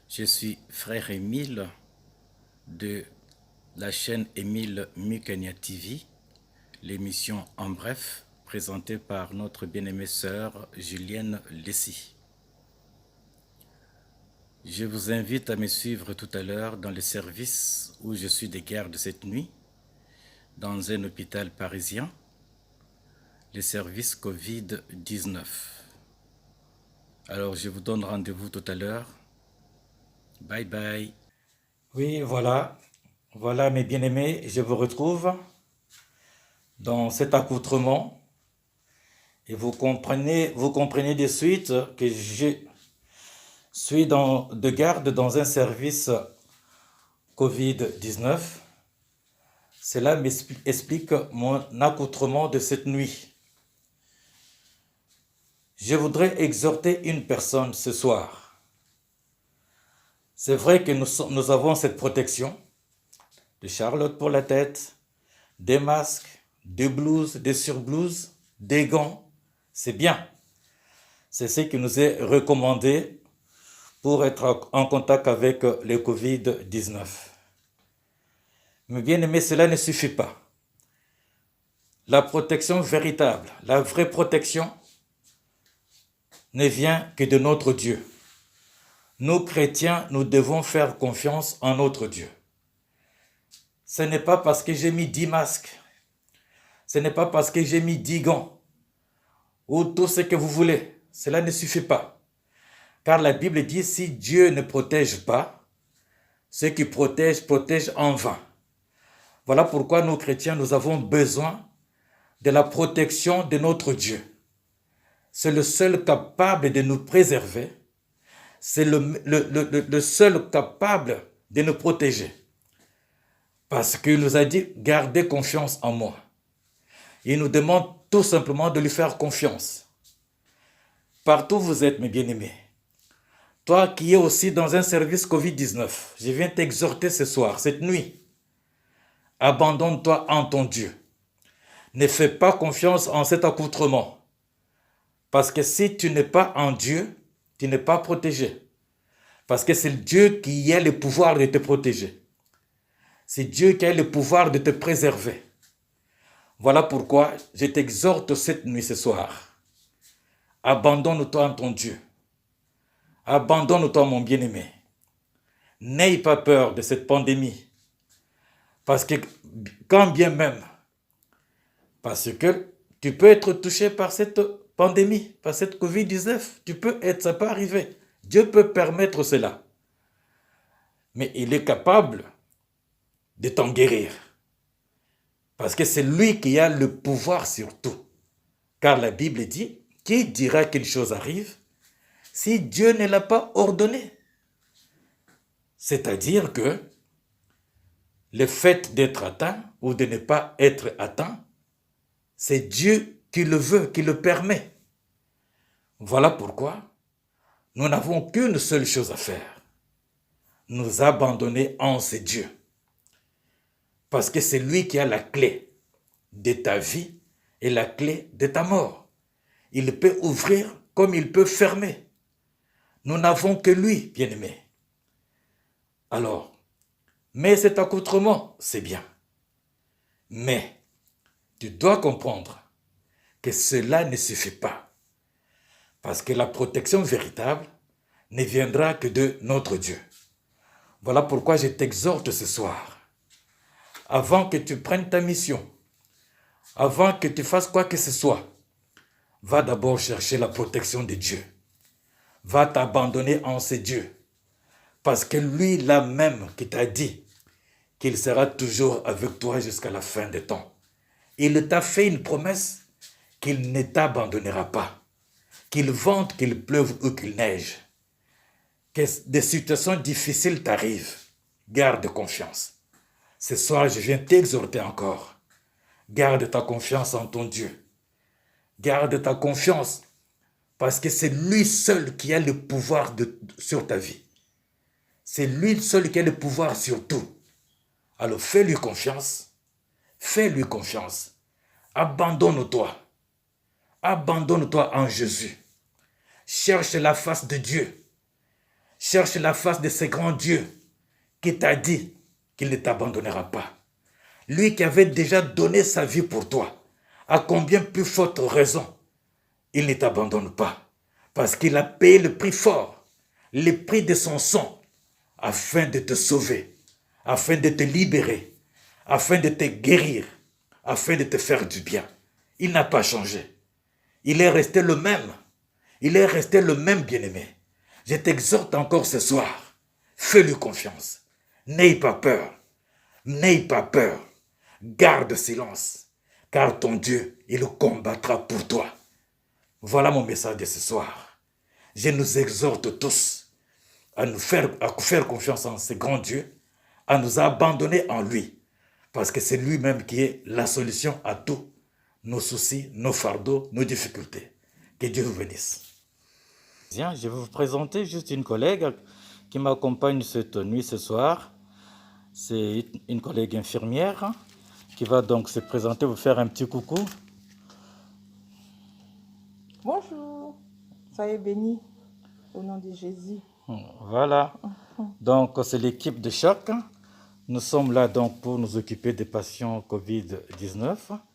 Je suis frère Émile de la chaîne Émile Mukenya TV, l'émission En Bref, présentée par notre bien-aimée sœur Julienne Lessy. Je vous invite à me suivre tout à l'heure dans le service où je suis de garde cette nuit, dans un hôpital parisien, le service Covid-19. Alors je vous donne rendez-vous tout à l'heure. Bye bye. Oui, voilà mes bien-aimés, je vous retrouve dans cet accoutrement et vous comprenez de suite que je suis de garde dans un service Covid-19. Cela m'explique mon accoutrement de cette nuit. Je voudrais exhorter une personne ce soir. C'est vrai que nous avons cette protection de Charlotte pour la tête, des masques, des blouses, des surblouses, des gants. C'est bien. C'est ce qui nous est recommandé pour être en contact avec le Covid-19. Mais bien aimé, cela ne suffit pas. La protection véritable, la vraie protection, ne vient que de notre Dieu. Nous, chrétiens, nous devons faire confiance en notre Dieu. Ce n'est pas parce que j'ai mis 10 masques, ce n'est pas parce que j'ai mis 10 gants, ou tout ce que vous voulez. Cela ne suffit pas. Car la Bible dit, si Dieu ne protège pas, ceux qui protègent en vain. Voilà pourquoi nous, chrétiens, nous avons besoin de la protection de notre Dieu. C'est le seul capable de nous préserver. C'est le seul capable de nous protéger. Parce qu'il nous a dit, gardez confiance en moi. Il nous demande tout simplement de lui faire confiance. Partout où vous êtes, mes bien-aimés, toi qui es aussi dans un service Covid-19, je viens t'exhorter ce soir, cette nuit. Abandonne-toi en ton Dieu. Ne fais pas confiance en cet accoutrement. Parce que si tu n'es pas en Dieu, tu n'es pas protégé. Parce que c'est Dieu qui a le pouvoir de te protéger. C'est Dieu qui a le pouvoir de te préserver. Voilà pourquoi je t'exhorte cette nuit, ce soir. Abandonne-toi en ton Dieu. Abandonne-toi, mon bien-aimé. N'aie pas peur de cette pandémie. Parce que, quand bien même, parce que tu peux être touché par cette pandémie, par cette Covid-19, ça peut arriver. Dieu peut permettre cela. Mais il est capable de t'en guérir. Parce que c'est lui qui a le pouvoir sur tout. Car la Bible dit, qui dira qu'une chose arrive si Dieu ne l'a pas ordonné? C'est-à-dire que le fait d'être atteint ou de ne pas être atteint, c'est Dieu qui le veut, qui le permet. Voilà pourquoi nous n'avons qu'une seule chose à faire. Nous abandonner en ce Dieu. Parce que c'est lui qui a la clé de ta vie et la clé de ta mort. Il peut ouvrir comme il peut fermer. Nous n'avons que lui, bien-aimé. Alors, mais cet accoutrement, c'est bien. Mais tu dois comprendre que cela ne suffit pas. Parce que la protection véritable ne viendra que de notre Dieu. Voilà pourquoi je t'exhorte ce soir. Avant que tu prennes ta mission, avant que tu fasses quoi que ce soit, va d'abord chercher la protection de Dieu. Va t'abandonner en ce Dieu. Parce que lui, là même, qui t'a dit qu'il sera toujours avec toi jusqu'à la fin des temps. Il t'a fait une promesse qu'il ne t'abandonnera pas. Qu'il vente, qu'il pleuve ou qu'il neige. Que des situations difficiles t'arrivent. Garde confiance. Ce soir, je viens t'exhorter encore. Garde ta confiance en ton Dieu. Garde ta confiance parce que c'est lui seul qui a le pouvoir sur ta vie. C'est lui seul qui a le pouvoir sur tout. Alors fais-lui confiance. Fais-lui confiance. Abandonne-toi. Abandonne-toi en Jésus. Cherche la face de Dieu. Cherche la face de ce grand Dieu qui t'a dit qu'il ne t'abandonnera pas. Lui qui avait déjà donné sa vie pour toi. À combien plus forte raison il ne t'abandonne pas. Parce qu'il a payé le prix fort, le prix de son sang, afin de te sauver, afin de te libérer, afin de te guérir, afin de te faire du bien. Il n'a pas changé. Il est resté le même. Il est resté le même bien-aimé. Je t'exhorte encore ce soir. Fais-lui confiance. N'aie pas peur. N'aie pas peur. Garde silence. Car ton Dieu, il combattra pour toi. Voilà mon message de ce soir. Je nous exhorte tous à faire confiance en ce grand Dieu, à nous abandonner en lui. Parce que c'est lui-même qui est la solution à tous nos soucis, nos fardeaux, nos difficultés. Que Dieu vous bénisse. Bien, je vais vous présenter juste une collègue qui m'accompagne cette nuit, ce soir. C'est une collègue infirmière qui va donc se présenter, vous faire un petit coucou. Bonjour, soyez bénis au nom de Jésus. Voilà. Donc, c'est l'équipe de choc. Nous sommes là donc pour nous occuper des patients Covid-19.